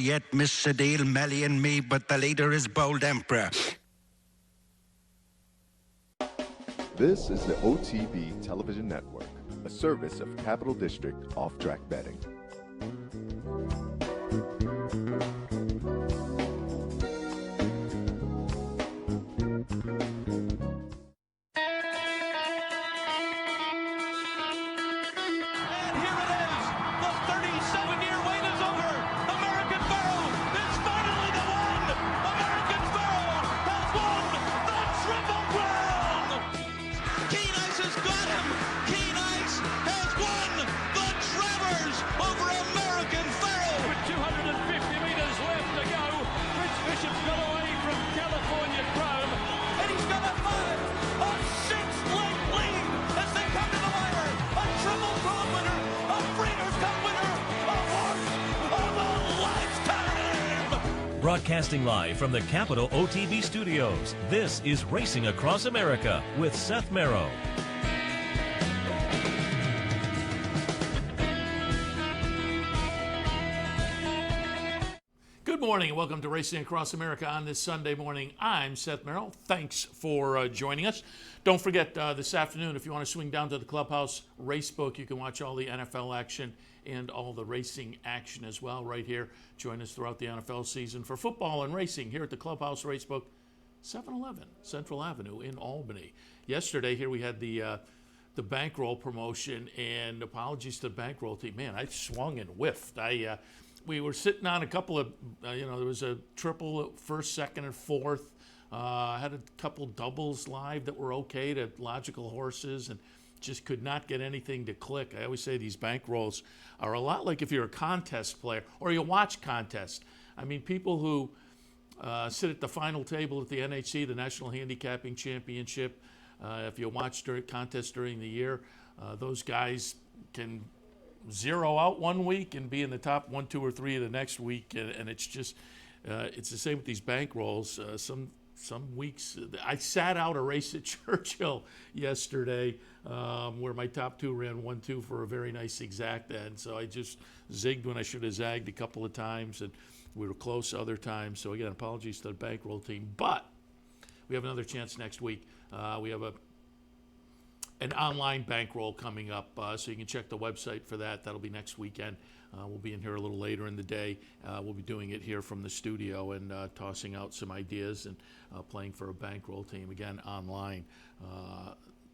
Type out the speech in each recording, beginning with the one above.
Yet Miss Shadil, Melly and me, but the leader is Bold Emperor. This is the OTB Television Network, a service of Capital District Off-Track Betting. Broadcasting live from the Capital OTB studios, this is Racing Across America with Seth Merrow. Good morning and welcome to Racing Across America on this Sunday morning. I'm Seth Merrow. Thanks for joining us. Don't forget this afternoon, if you want to swing down to the Clubhouse Racebook, you can watch all the NFL action and all the racing action as well right here. Join us throughout the NFL season for football and racing here at the Clubhouse Racebook, 711 Central Avenue in Albany. Yesterday here we had the bankroll promotion, and apologies to the bankroll team. Man, I swung and whiffed. We were sitting on a couple of, there was a triple at first, second, and fourth. Had a couple doubles live that were okay to logical horses, and just could not get anything to click. I always say these bankrolls are a lot like if you're a contest player or you watch contests. I mean, people who sit at the final table at the NHC, the National Handicapping Championship, if you watch contests during the year, those guys can zero out one week and be in the top 1, 2, or 3 of the next week, and it's just it's the same with these bankrolls. Some weeks I sat out a race at Churchill yesterday where my top 2 ran 1-2 for a very nice exact end. So I just zigged when I should have zagged a couple of times, and we were close other times. So again, apologies to the bankroll team, but we have another chance next week. We have an online bankroll coming up, so you can check the website for that. That'll be next weekend. We'll be in here a little later in the day. We'll be doing it here from the studio and tossing out some ideas and playing for a bankroll team, again, online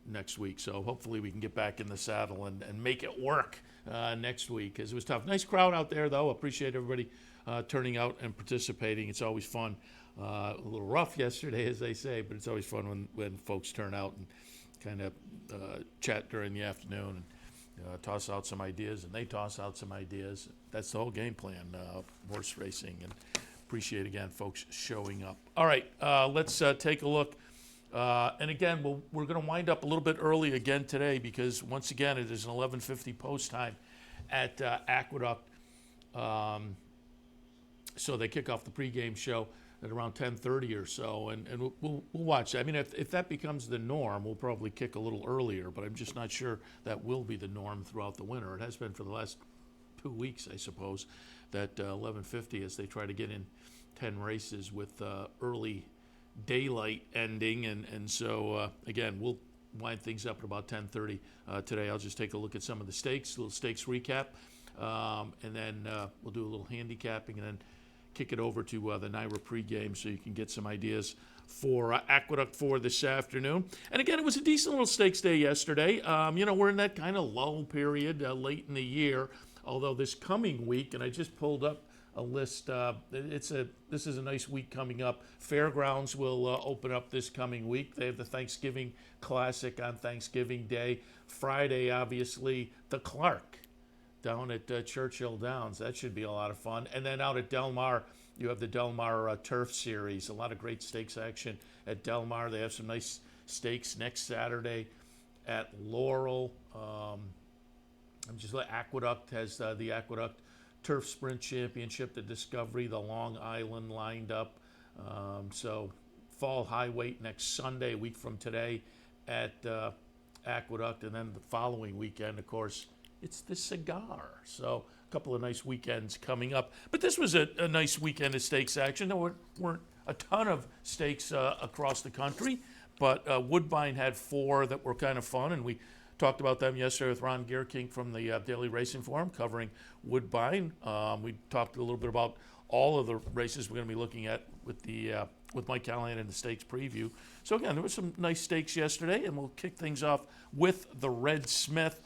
next week. So hopefully we can get back in the saddle and make it work next week, because it was tough. Nice crowd out there, though. Appreciate everybody turning out and participating. It's always fun. A little rough yesterday, as they say, but it's always fun when folks turn out and kind of chat during the afternoon and toss out some ideas, and they toss out some ideas. That's the whole game plan, horse racing, and appreciate, again, folks showing up. All right, let's take a look. And again, we're going to wind up a little bit early again today, because once again, it is an 11:50 post time at Aqueduct. So they kick off the pregame show at around 10:30 or so, and we'll watch. I mean, if that becomes the norm, we'll probably kick a little earlier, but I'm just not sure that will be the norm throughout the winter. It has been for the last 2 weeks, I suppose, that 11:50 as they try to get in 10 races with early daylight ending, and so again, we'll wind things up at about 10:30 today. I'll just take a look at some of the stakes, a little stakes recap, and then we'll do a little handicapping, and then kick it over to the NYRA pregame so you can get some ideas for Aqueduct for this afternoon. And again, it was a decent little stakes day yesterday. We're in that kind of lull period late in the year, although this coming week, and I just pulled up a list, this is a nice week coming up. Fairgrounds will open up this coming week. They have the Thanksgiving Classic on Thanksgiving Day. Friday, obviously, the Clark down at Churchill Downs. That should be a lot of fun. And then out at Del Mar, you have the Del Mar Turf Series. A lot of great stakes action at Del Mar. They have some nice stakes next Saturday at Laurel. Aqueduct has the Aqueduct Turf Sprint Championship, the Discovery, the Long Island lined up. So Fall High Weight next Sunday, a week from today at Aqueduct. And then the following weekend, of course, it's the Cigar. So couple of nice weekends coming up. But this was a nice weekend of stakes action. There weren't a ton of stakes across the country, but Woodbine had 4 that were kind of fun, and we talked about them yesterday with Ron Gierking from the Daily Racing Forum covering Woodbine. We talked a little bit about all of the races we're going to be looking at with Mike Callahan in the stakes preview. So again, there were some nice stakes yesterday, and we'll kick things off with the Red Smith.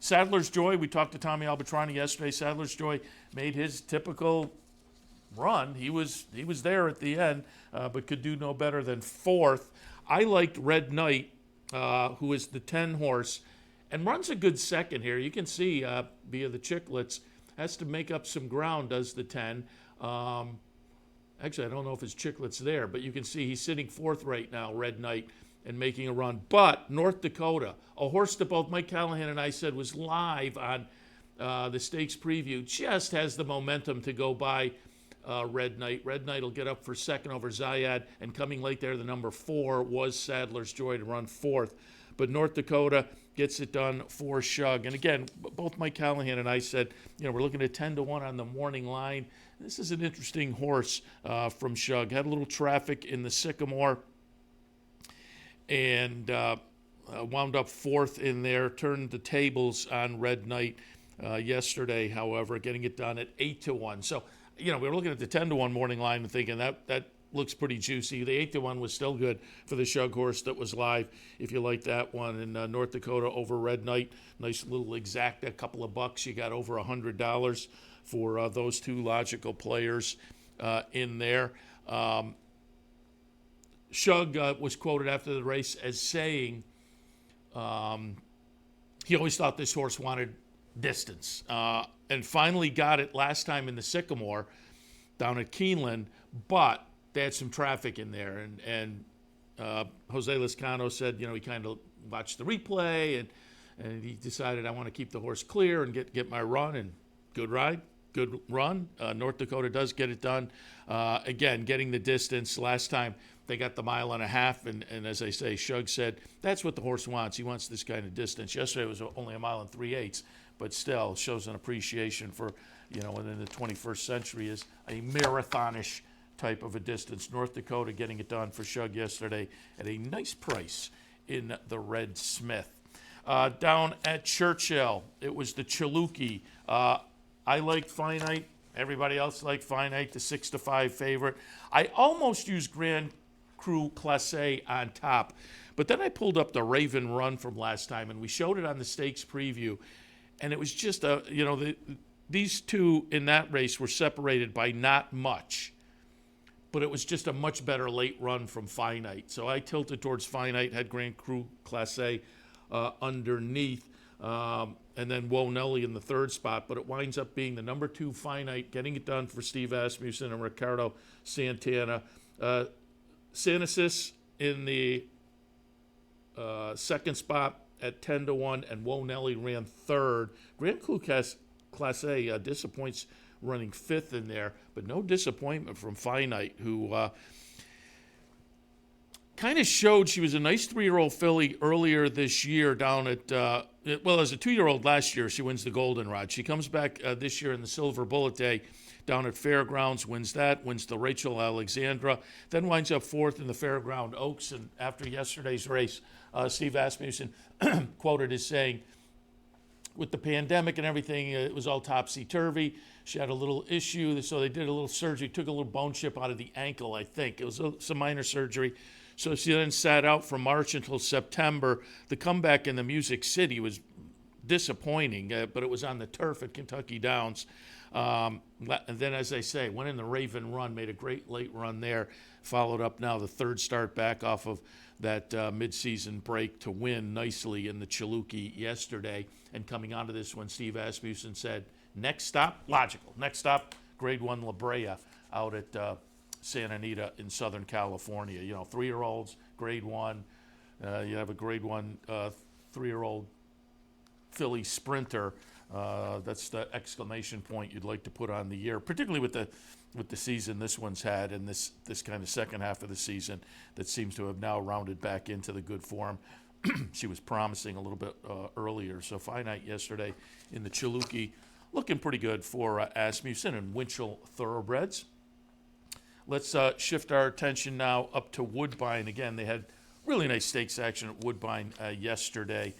Sadler's Joy, we talked to Tommy Albatrani yesterday. Sadler's Joy made his typical run. He was there at the end, but could do no better than 4th. I liked Red Knight, who is the 10 horse, and runs a good second here. You can see via the Chicklets, has to make up some ground, does the 10. Actually, I don't know if his Chicklets there, but you can see he's sitting 4th right now, Red Knight, and making a run. But North Dakota, a horse that both Mike Callahan and I said was live on the stakes preview, just has the momentum to go by Red Knight. Red Knight will get up for second over Zayad, and coming late there, the number 4 was Sadler's Joy to run 4th. But North Dakota gets it done for Shug. And again, both Mike Callahan and I said, we're looking at 10-1 on the morning line. This is an interesting horse from Shug. Had a little traffic in the Sycamore and wound up 4th in there. Turned the tables on Red Knight yesterday, however, getting it done at 8-1. So, we were looking at the 10-1 morning line and thinking that looks pretty juicy. The 8-1 was still good for the Shug horse that was live, if you like that one. And North Dakota over Red Knight, nice little exact, a couple of bucks. You got over $100 for those 2 logical players in there. Shug was quoted after the race as saying he always thought this horse wanted distance and finally got it last time in the Sycamore down at Keeneland, but they had some traffic in there, and Jose Lezcano said, he kind of watched the replay, and he decided, I want to keep the horse clear and get my run, and good ride, good run. North Dakota does get it done. Again, getting the distance. Last time they got the 1.5 miles, and as I say, Shug said, that's what the horse wants. He wants this kind of distance. Yesterday it was only 1 3/8 miles, but still shows an appreciation for, within the 21st century is a marathonish type of a distance. North Dakota getting it done for Shug yesterday at a nice price in the Red Smith. Down at Churchill, it was the Chaluki. I liked Finite. Everybody else liked Finite, the 6-5 favorite. I almost used Grand Cru Classe on top, but then I pulled up the Raven Run from last time, and we showed it on the stakes preview, and it was just these 2 in that race were separated by not much. But it was just a much better late run from Finite. So I tilted towards Finite, had Grand Cru Classe underneath, and then Woe Nelly in the 3rd spot. But it winds up being the number 2 Finite, getting it done for Steve Asmussen and Ricardo Santana. Sanasis in the 2nd spot at 10-1, and Woe Nelly ran 3rd. Grand Cru Classe disappoints running 5th in there, but no disappointment from Finite, who kind of showed she was a nice 3-year-old filly earlier this year down at, as a 2-year-old last year, she wins the Goldenrod. She comes back this year in the Silver Bullet Day down at Fairgrounds, wins the Rachel Alexandra, then winds up 4th in the Fairground Oaks. And after yesterday's race, Steve Asmussen quoted as saying, with the pandemic and everything, it was all topsy-turvy. She had a little issue, so they did a little surgery, took a little bone chip out of the ankle, I think. It was some minor surgery. So she then sat out from March until September. The comeback in the Music City was disappointing, but it was on the turf at Kentucky Downs. And then, as I say, went in the Raven Run, made a great late run there, followed up now the 3rd start back off of that midseason break to win nicely in the Chaluki yesterday. And coming onto this one, Steve Asmussen said, next stop, logical. Next stop, Grade 1 La Brea out at Santa Anita in Southern California. 3-year-olds, Grade 1. You have a Grade 1 3-year-old filly sprinter. That's the exclamation point you'd like to put on the year, particularly with the season this one's had and this kind of second half of the season that seems to have now rounded back into the good form she was promising a little bit earlier. So finite yesterday in the Chaluki, looking pretty good for Asmussen and Winchell Thoroughbreds. Let's shift our attention now up to Woodbine. Again, they had really nice stakes action at Woodbine yesterday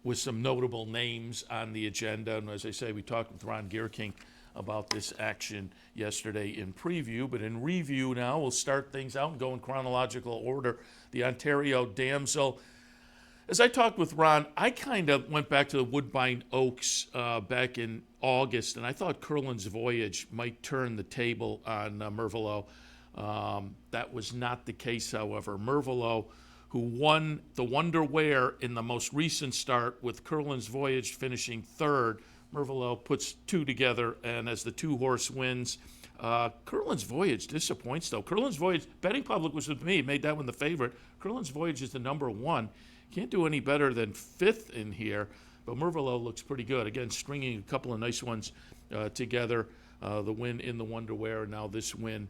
with some notable names on the agenda. And as I say, we talked with Ron Gierking about this action yesterday in preview. But in review now, we'll start things out and go in chronological order. The Ontario Damsel. As I talked with Ron, I kind of went back to the Woodbine Oaks back in August, and I thought Curlin's Voyage might turn the table on Mervalo. That was not the case, however. Mervalo, who won the Wonder Wear in the most recent start with Curlin's Voyage finishing third, Mervalo puts two together, and as the two-horse wins, Curlin's Voyage disappoints, though. Curlin's Voyage, betting public was with me, made that one the favorite. Curlin's Voyage is the number one. Can't do any better than fifth in here, but Mervalo looks pretty good. Again, stringing a couple of nice ones together. The win in the Wonder Wear, and now this win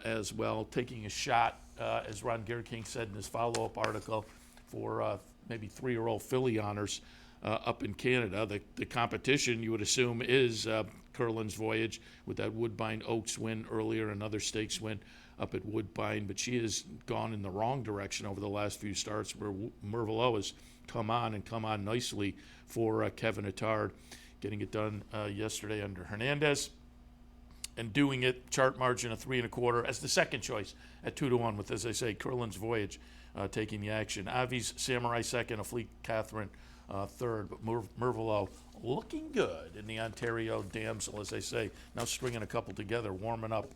as well. Taking a shot, as Ron Gierking said in his follow-up article, for maybe 3-year-old filly honors up in Canada. The competition, you would assume, is Curlin's Voyage with that Woodbine Oaks win earlier, another stakes win up at Woodbine, but she has gone in the wrong direction over the last few starts, where Mervalo has come on nicely for Kevin Attard, getting it done yesterday under Hernandez, and doing it chart margin of 3 1/4 as the second choice at 2-1 with, as I say, Curlin's Voyage taking the action. Avi's Samurai second, a Fleet Catherine third, but Mervalo looking good in the Ontario Damsel, as I say, now stringing a couple together, warming up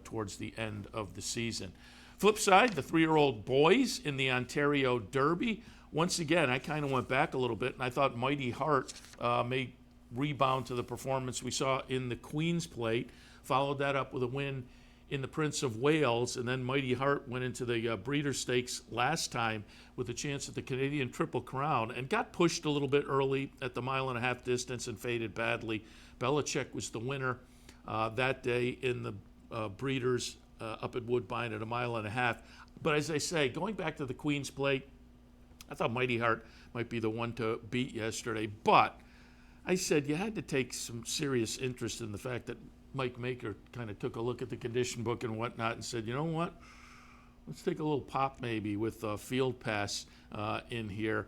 towards the end of the season. Flip side, the 3-year-old boys in the Ontario Derby. Once again, I kind of went back a little bit, and I thought Mighty Heart may rebound to the performance we saw in the Queen's Plate. Followed that up with a win in the Prince of Wales, and then Mighty Heart went into the Breeder Stakes last time with a chance at the Canadian Triple Crown and got pushed a little bit early at the 1.5-mile distance and faded badly. Belichick was the winner that day in the Breeders up at Woodbine at 1.5 miles. But as I say, going back to the Queen's Plate, I thought Mighty Heart might be the one to beat yesterday, but I said you had to take some serious interest in the fact that Mike Maker kind of took a look at the condition book and whatnot and said, you know what, let's take a little pop maybe with Field Pass in here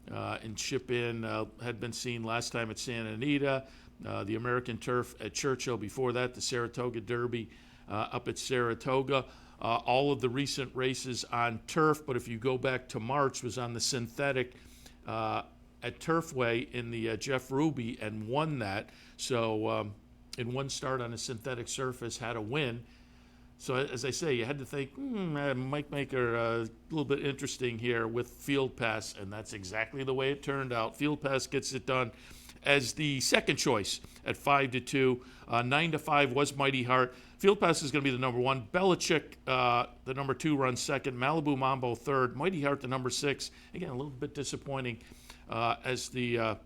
and chip in. Had been seen last time at Santa Anita, the American Turf at Churchill. Before that, the Saratoga Derby up at Saratoga. All of the recent races on turf, but if you go back to March, was on the synthetic at Turfway in the Jeff Ruby and won that. So in one start on a synthetic surface, had a win. So as I say, you had to think, Mike Maker, a little bit interesting here with Field Pass, and that's exactly the way it turned out. Field Pass gets it done as the second choice at 5-2. 9-5 was Mighty Heart. Field Pass is going to be the number one. Belichick, the number 2, runs second. Malibu Mambo third. Mighty Heart, the number 6. Again, a little bit disappointing as the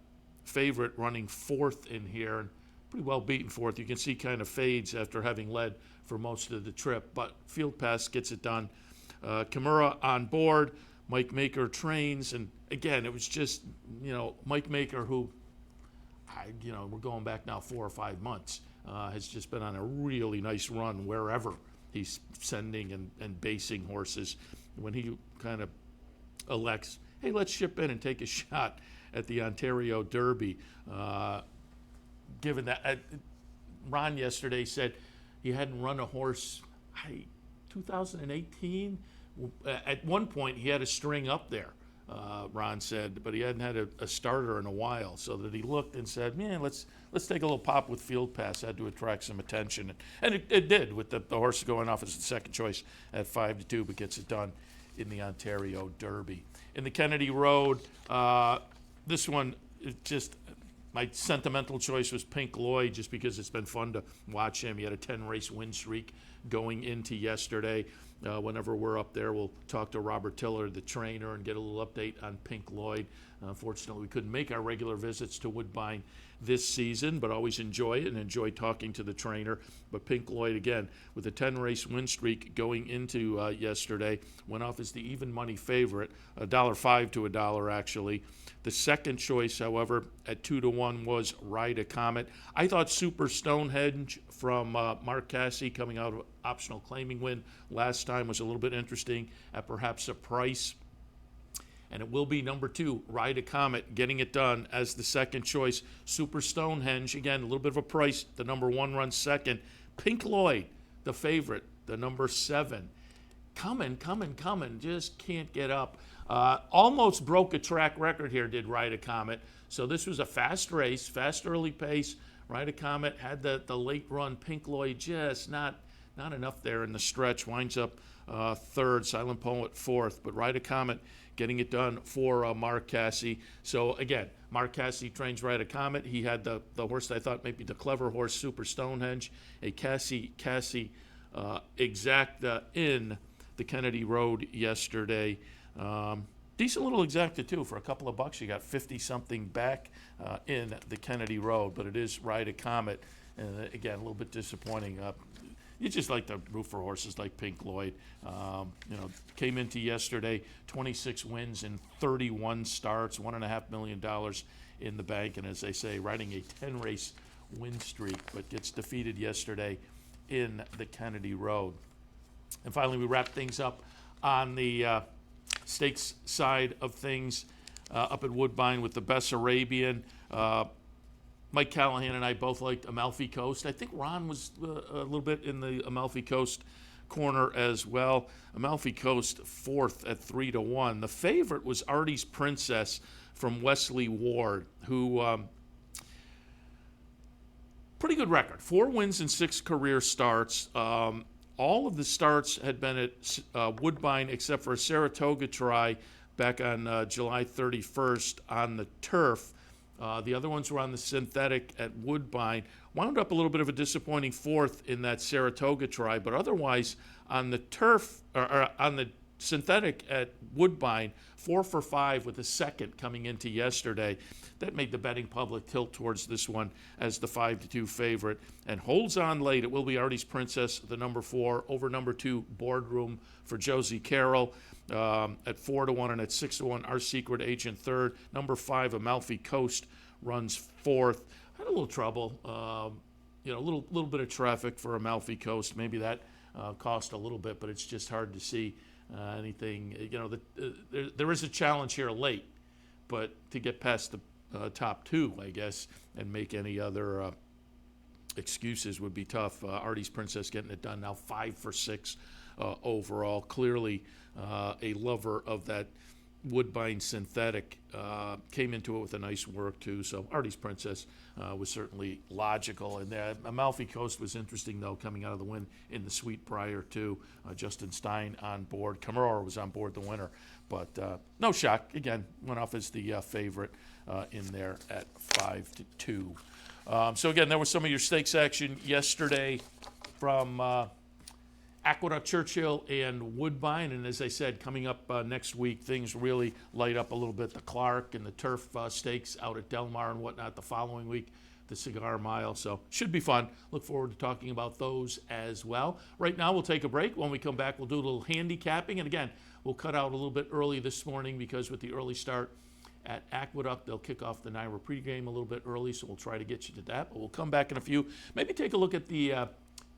favorite, running fourth in here. And pretty well beaten fourth. You can see kind of fades after having led for most of the trip. But Field Pass gets it done. Kimura on board. Mike Maker trains. And again, it was just, Mike Maker, who, we're going back now 4 or 5 months, has just been on a really nice run wherever he's sending and basing horses. When he kind of elects, hey, let's ship in and take a shot at the Ontario Derby. Given that, Ron yesterday said he hadn't run a horse, 2018. At one point, he had a string up there, Ron said, but he hadn't had a starter in a while. So that he looked and said, man, let's take a little pop with Field Pass. Had to attract some attention. And it did, with the horse going off as the second choice at 5-2, but gets it done in the Ontario Derby. In the Kennedy Road, this one, my sentimental choice was Pink Lloyd, just because it's been fun to watch him. He had a 10-race win streak going into yesterday. Whenever we're up there, we'll talk to Robert Tiller, the trainer, and get a little update on Pink Lloyd. Unfortunately, we couldn't make our regular visits to Woodbine this season, but always enjoy it and enjoy talking to the trainer. But Pink Lloyd, again, with a 10-race win streak going into yesterday, went off as the even money favorite, $1.05 to $1 actually. The second choice, however, at 2-1 was Ride a Comet. I thought Super Stonehenge from Mark Casse coming out of optional claiming win last time was a little bit interesting at perhaps a price. And it will be number 2, Ride a Comet, getting it done as the second choice. Super Stonehenge, again, a little bit of a price. The number 1 runs second. Pink Lloyd, the favorite, the number 7. Coming, just can't get up. Almost broke a track record here, did Ride a Comet. So this was a fast race, fast early pace. Ride a Comet had the late run. Pink Lloyd just not enough there in the stretch. Winds up third, Silent Poet fourth. But Ride a Comet getting it done for Mark Casse. So again, Mark Casse trains Ride a Comet. He had the horse that I thought maybe the clever horse, Super Stonehenge, a Casse exacta in the Kennedy Road yesterday. Decent little exacta too. For a couple of bucks, you got 50-something back in the Kennedy Road. But it is Ride a Comet, and again, a little bit disappointing. You just like to root for horses like Pink Lloyd. Came into yesterday, 26 wins in 31 starts, $1.5 million in the bank, and as they say, riding a 10-race win streak, but gets defeated yesterday in the Kennedy Road. And finally, we wrap things up on the stakes side of things up at Woodbine with the Bessarabian. Mike Callahan and I both liked Amalfi Coast. I think Ron was a little bit in the Amalfi Coast corner as well. Amalfi Coast fourth at 3-1. The favorite was Artie's Princess from Wesley Ward, who pretty good record. 4 wins in 6 career starts. All of the starts had been at Woodbine except for a Saratoga try back on July 31st on the turf. The other ones were on the synthetic at Woodbine. Wound up a little bit of a disappointing fourth in that Saratoga try, but otherwise on the turf, or on the synthetic at Woodbine, 4 for 5 with a second coming into yesterday. That made the betting public tilt towards this one as the 5-2 favorite, and holds on late. It will be Artie's Princess, the number 4, over number 2 Boardroom for Josie Carroll. At 4-1 and at 6-1, Our Secret Agent third. Number 5, Amalfi Coast runs fourth. Had a little trouble, a little bit of traffic for Amalfi Coast. Maybe that cost a little bit, but it's just hard to see anything. There is a challenge here late, but to get past the top 2, I guess, and make any other excuses would be tough. Artie's Princess getting it done now, 5 for 6 overall. Clearly a lover of that Woodbine synthetic, came into it with a nice work too. So Artie's Princess was certainly logical. And Amalfi Coast was interesting though, coming out of the win in the Sweet prior to Justin Stein on board. Camarora was on board the winner, but no shock. Again, went off as the favorite in there at 5-2. So again, there was some of your stakes action yesterday from Aqueduct, Churchill, and Woodbine. And as I said, coming up next week, things really light up a little bit. The Clark and the Turf stakes out at Del Mar and whatnot the following week, the Cigar Mile. So should be fun. Look forward to talking about those as well. Right now, we'll take a break. When we come back, we'll do a little handicapping. And again, we'll cut out a little bit early this morning because with the early start at Aqueduct, they'll kick off the NYRA pregame a little bit early, so we'll try to get you to that. But we'll come back in a few. Maybe take a look at the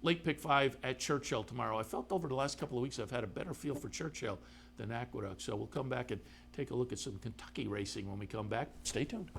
late pick 5 at Churchill tomorrow. I felt over the last couple of weeks I've had a better feel for Churchill than Aqueduct. So we'll come back and take a look at some Kentucky racing when we come back. Stay tuned.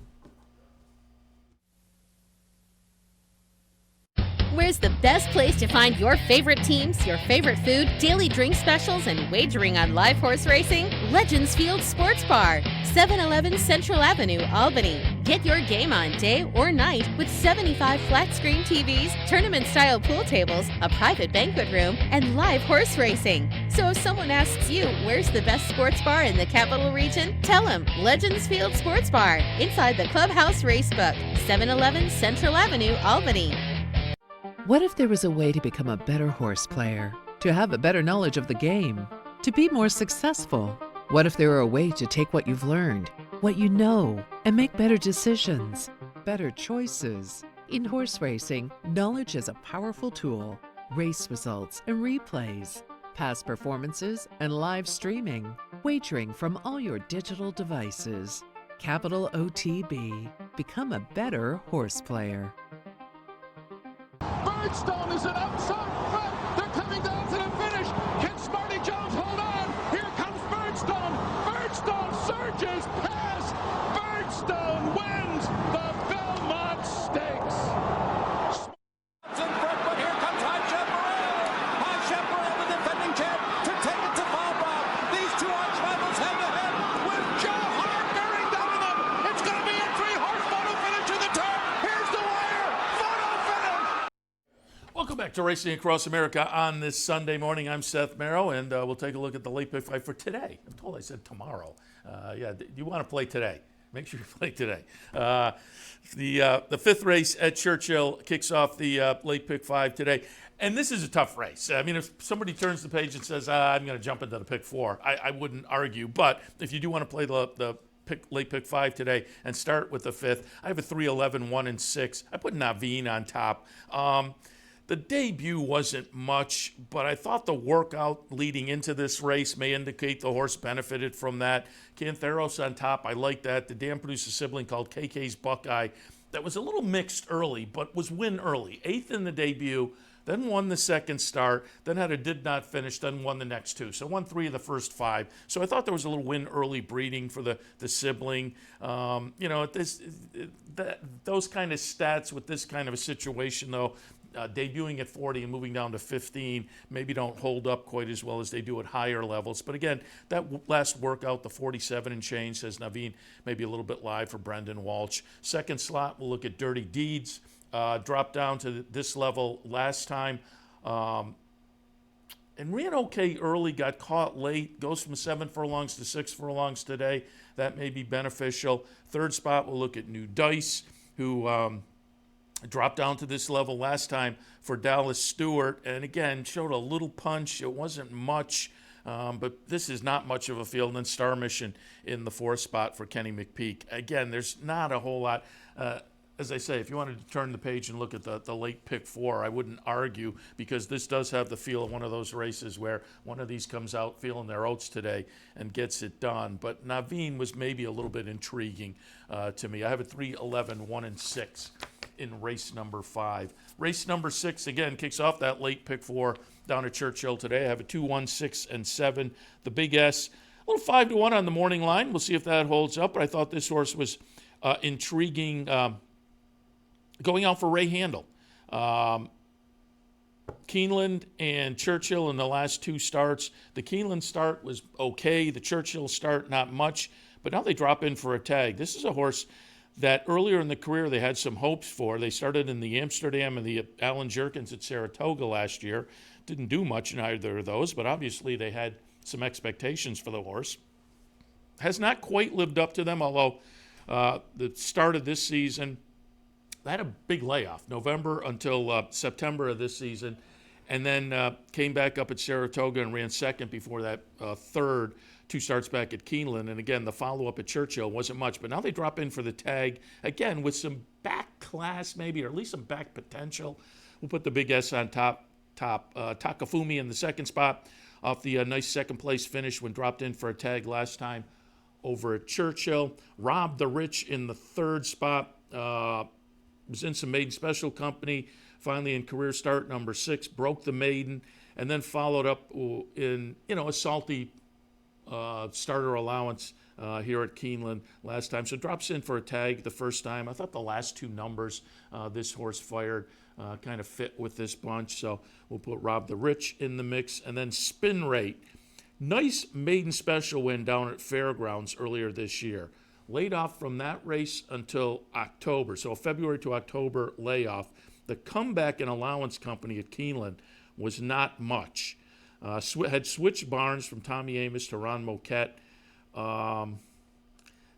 Where's the best place to find your favorite teams, your favorite food, daily drink specials, and wagering on live horse racing? Legends Field Sports Bar, 711 Central Avenue, Albany. Get your game on day or night with 75 flat-screen TVs, tournament-style pool tables, a private banquet room, and live horse racing. So if someone asks you, where's the best sports bar in the Capital Region? Tell them Legends Field Sports Bar, inside the Clubhouse Racebook, 711 Central Avenue, Albany. What if there was a way to become a better horse player? To have a better knowledge of the game? To be more successful? What if there were a way to take what you've learned, what you know, and make better decisions, better choices? In horse racing, knowledge is a powerful tool. Race results and replays, past performances and live streaming, wagering from all your digital devices. Capital OTB. Become a better horse player. Birdstone is an outside front. They're coming down to the finish. Can Smarty Jones hold on? Here comes Birdstone. Birdstone surges past. Birdstone wins the Belmont Stakes. In front, but here comes High Chaparral. High Chaparral, the defending champ, to take it to Bob. These two arch rivals head to head with Joe Hart bearing down on them. It's going to be a three-horse photo finish to the turn. Here's the wire. Photo finish. Welcome back to Racing Across America on this Sunday morning. I'm Seth Merrow, and we'll take a look at the late pick fight for today. I'm told I said tomorrow. You want to play today. Make sure you play today. The fifth race at Churchill kicks off the late pick five today. And this is a tough race. I mean, if somebody turns the page and says, I'm going to jump into the pick four, I wouldn't argue. But if you do want to play the late pick five today and start with the fifth, I have a 3-11, 1 and 6. I put Naveen on top. The debut wasn't much, but I thought the workout leading into this race may indicate the horse benefited from that. Cantheros on top, I like that. The dam produced a sibling called KK's Buckeye that was a little mixed early, but was win early. 8th in the debut, then won the second start, then had a did not finish, then won the next two. So won 3 of the first 5. So I thought there was a little win early breeding for the sibling. Those kind of stats with this kind of a situation, though, debuting at 40 and moving down to 15 maybe don't hold up quite as well as they do at higher levels. But again, that last workout, the 47 and change, says Naveen maybe a little bit live for Brendan Walsh. Second slot, we'll look at Dirty Deeds. Dropped down to this level last time. And ran okay early, got caught late, goes from 7 furlongs to 6 furlongs today. That may be beneficial. Third spot, we'll look at New Dice, who dropped down to this level last time for Dallas Stewart, and again, showed a little punch. It wasn't much, but this is not much of a field. And then Star Mission in the 4th spot for Kenny McPeak. Again, there's not a whole lot. As I say, if you wanted to turn the page and look at the late pick 4, I wouldn't argue, because this does have the feel of one of those races where one of these comes out feeling their oats today and gets it done. But Naveen was maybe a little bit intriguing to me. I have a 3-11, 1 and 6 in race number 5. Race number 6, again, kicks off that late pick 4 down at Churchill today. I have a 2, 1, 6, and 7. The Big S, a little 5-1 on the morning line. We'll see if that holds up, but I thought this horse was intriguing going out for Ray Handel. Keeneland and Churchill in the last 2 starts. The Keeneland start was okay. The Churchill start, not much. But now they drop in for a tag. This is a horse that earlier in the career they had some hopes for. They started in the Amsterdam and the Alan Jerkins at Saratoga last year. Didn't do much in either of those, but obviously they had some expectations for the horse. Has not quite lived up to them, although the start of this season, they had a big layoff, November until September of this season, and then came back up at Saratoga and ran second before that third, 2 starts back at Keeneland. And again, the follow-up at Churchill wasn't much, but now they drop in for the tag, again, with some back class maybe, or at least some back potential. We'll put the Big S on top. Takafumi in the 2nd spot off the nice second place finish when dropped in for a tag last time over at Churchill. Rob the Rich in the 3rd spot. Was in some maiden special company, finally in career start number 6, broke the maiden, and then followed up in a salty starter allowance here at Keeneland last time. So drops in for a tag the first time. I thought the last 2 numbers this horse fired kind of fit with this bunch. So we'll put Rob the Rich in the mix. And then Spin Rate. Nice maiden special win down at Fairgrounds earlier this year. Laid off from that race until October. So a February to October layoff. The comeback in allowance company at Keeneland was not much. Had switched barns from Tommy Amos to Ron Moquette.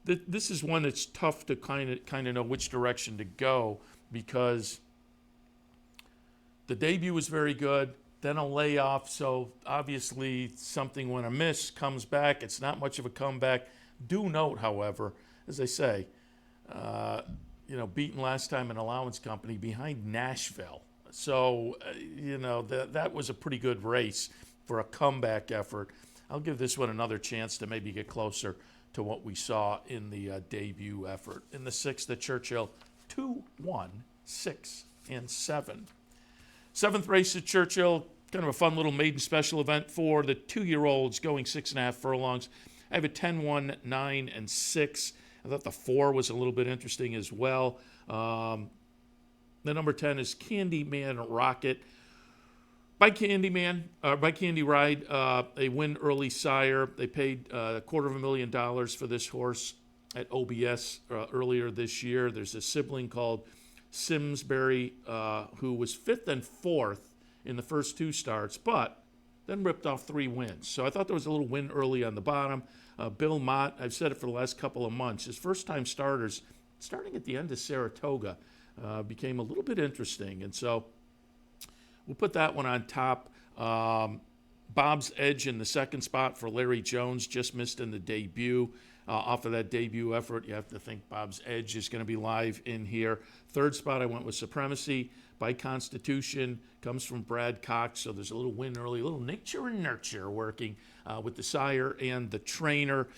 This is one that's tough to kind of know which direction to go, because the debut was very good. then a layoff. So obviously something went amiss, comes back. It's not much of a comeback. Do note, however, as I say, beaten last time in allowance company behind Nashville. So, that was a pretty good race for a comeback effort. I'll give this one another chance to maybe get closer to what we saw in the debut effort. In the 6th at Churchill, 2, 1, 6, and 7. 7th race at Churchill, kind of a fun little maiden special event for the 2-year-olds going 6.5 furlongs. I have a 10, 1, 9, and 6. I thought the 4 was a little bit interesting as well. The number 10 is Candyman Rocket. By Candy Ride, a win early sire. They paid $250,000 for this horse at OBS earlier this year. There's a sibling called Simsbury who was 5th and 4th in the first 2 starts, but then ripped off 3 wins. So I thought there was a little win early on the bottom. Bill Mott, I've said it for the last couple of months, his first-time starters, starting at the end of Saratoga, became a little bit interesting. And so we'll put that one on top. Bob's Edge in the 2nd spot for Larry Jones, just missed in the debut. Off of that debut effort, you have to think Bob's Edge is going to be live in here. 3rd spot, I went with Supremacy by Constitution. Comes from Brad Cox, so there's a little win early, a little nature and nurture working with the sire and the trainer.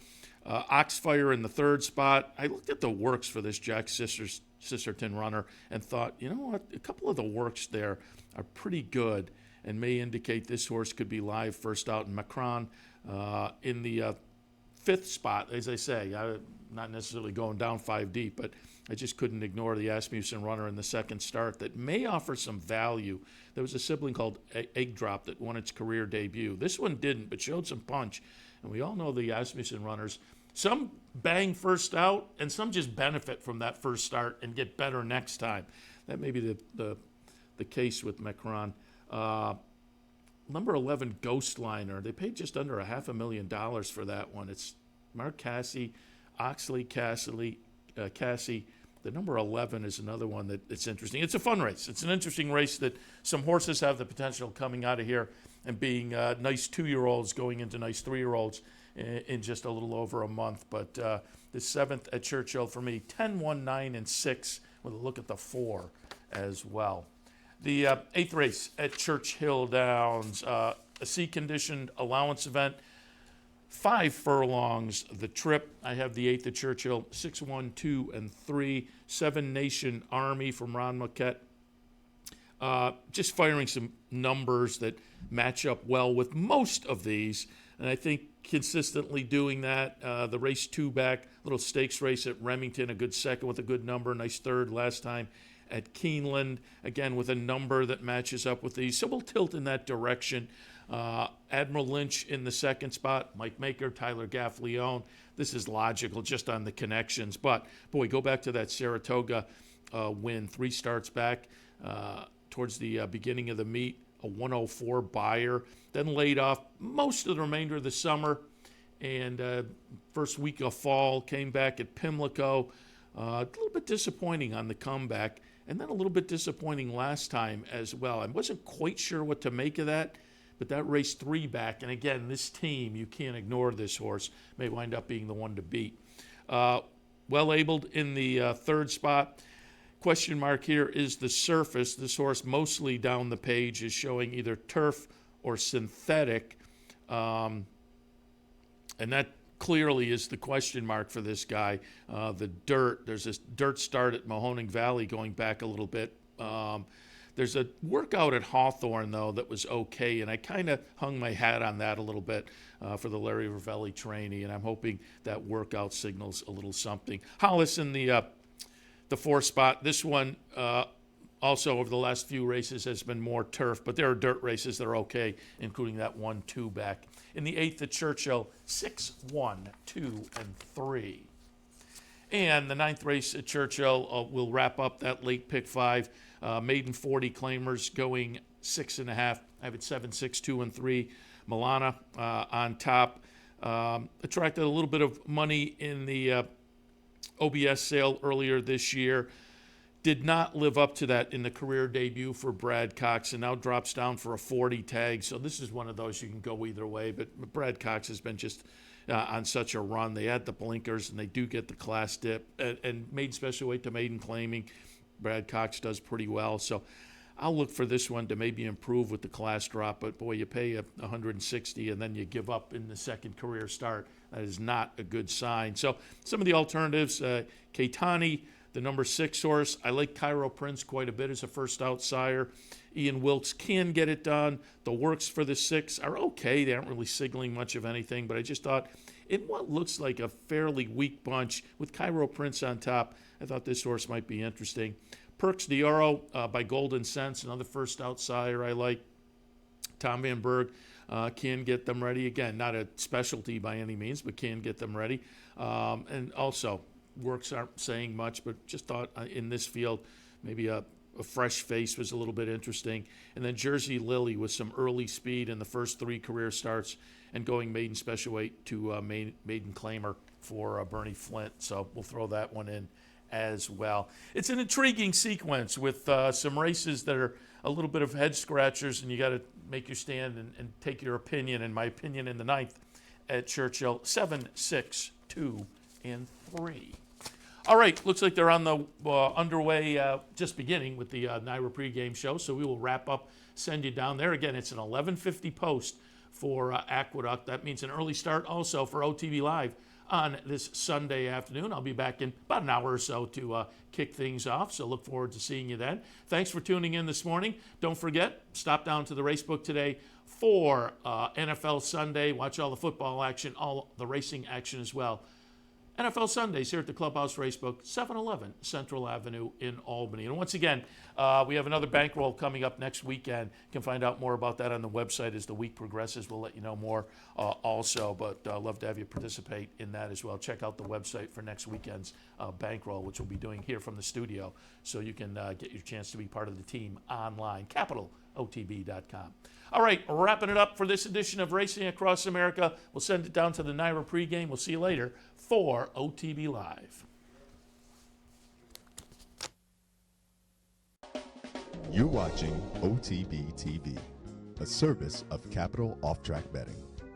Oxfire in the 3rd spot. I looked at the works for this Jack Sisterton runner and thought, you know what, a couple of the works there are pretty good and may indicate this horse could be live first out. In Macron in the 5th spot, as I say, I'm not necessarily going down 5 deep, but I just couldn't ignore the Asmussen runner in the 2nd start that may offer some value. There was a sibling called Egg Drop that won its career debut. This one didn't, but showed some punch. And we all know the Asmussen runners. Some bang first out, and some just benefit from that first start and get better next time. That may be the case with Macron. Number 11, Ghostliner. They paid just under $500,000 for that one. It's Mark Cassie, Oxley, Cassie. The number 11 is another one that's interesting. It's a fun race. It's an interesting race that some horses have the potential coming out of here and being nice 2-year-olds going into nice 3-year-olds in just a little over a month. But the 7th at Churchill for me, 10, 1, 9, and 6 with a look at the 4 as well. The 8th race at Churchill Downs, a C-conditioned allowance event, 5 furlongs the trip. I have the 8th at Churchill, 6, 1, 2, and 3. 7 Nation Army from Ron Moquette. Just firing some numbers that match up well with most of these. And I think consistently doing that. The race 2 back, little stakes race at Remington, a good 2nd with a good number, nice 3rd last time at Keeneland, again with a number that matches up with these. So we'll tilt in that direction. Admiral Lynch in the 2nd spot, Mike Maker, Tyler Gaffleone. This is logical just on the connections. But, boy, go back to that Saratoga win, 3 starts back towards the beginning of the meet, a 104 buyer, then laid off most of the remainder of the summer. And first week of fall, came back at Pimlico. A little bit disappointing on the comeback, and then a little bit disappointing last time as well. I wasn't quite sure what to make of that, but that race 3 back, and again, this team, you can't ignore this horse, may wind up being the one to beat. Well-abled in the 3rd spot. Question mark here is the surface. This horse mostly down the page is showing either turf or synthetic, and that clearly is the question mark for this guy. The dirt, there's this dirt start at Mahoning Valley going back a little bit. There's a workout at Hawthorne, though, that was okay, and I kind of hung my hat on that a little bit for the Larry Ravelli trainee, and I'm hoping that workout signals a little something. Hollis in the 4th spot. This one also over the last few races has been more turf, but there are dirt races that are okay, including that 1-2 back. In the 8th at Churchill, 6, 1, 2, and 3. And the 9th race at Churchill will wrap up that late pick 5. Maiden 40 claimers going 6.5. I have it 7, 6, 2, and 3. Milana on top. Attracted a little bit of money in the OBS sale earlier this year. Did not live up to that in the career debut for Brad Cox, and now drops down for a 40 tag. So this is one of those you can go either way. But Brad Cox has been just on such a run. They add the blinkers, and they do get the class dip. And maiden special weight to maiden claiming, Brad Cox does pretty well. So I'll look for this one to maybe improve with the class drop. But, boy, you pay $160 and then you give up in the second career start. That is not a good sign. So some of the alternatives, Keitani, the number 6 horse. I like Cairo Prince quite a bit as a first out sire. Ian Wilkes can get it done. The works for the 6 are okay. They aren't really signaling much of anything, but I just thought in what looks like a fairly weak bunch with Cairo Prince on top, I thought this horse might be interesting. Perks d'Oro by Golden Sense, another first out sire I like. Tom Van Berg can get them ready. Again, not a specialty by any means, but can get them ready. And also, works aren't saying much, but just thought in this field, maybe a fresh face was a little bit interesting. And then Jersey Lily with some early speed in the first 3 career starts and going maiden special weight to maiden claimer for Bernie Flint. So we'll throw that one in as well. It's an intriguing sequence with some races that are a little bit of head scratchers, and you got to make your stand and take your opinion. And my opinion in the 9th at Churchill, 7, 6, 2, and 3. All right, looks like they're on the underway, just beginning with the NYRA pregame show, so we will wrap up, send you down there. Again, it's an 11:50 post for Aqueduct. That means an early start also for OTB Live on this Sunday afternoon. I'll be back in about an hour or so to kick things off, so look forward to seeing you then. Thanks for tuning in this morning. Don't forget, stop down to the Racebook today for NFL Sunday. Watch all the football action, all the racing action as well. NFL Sundays here at the Clubhouse Racebook, 711 Central Avenue in Albany. And once again, we have another bankroll coming up next weekend. You can find out more about that on the website as the week progresses. We'll let you know more also, but love to have you participate in that as well. Check out the website for next weekend's bankroll, which we'll be doing here from the studio, so you can get your chance to be part of the team online, capitalotb.com. All right, wrapping it up for this edition of Racing Across America. We'll send it down to the NYRA pregame. We'll see you later for OTB Live. You're watching OTB TV, a service of Capital Off Track Betting.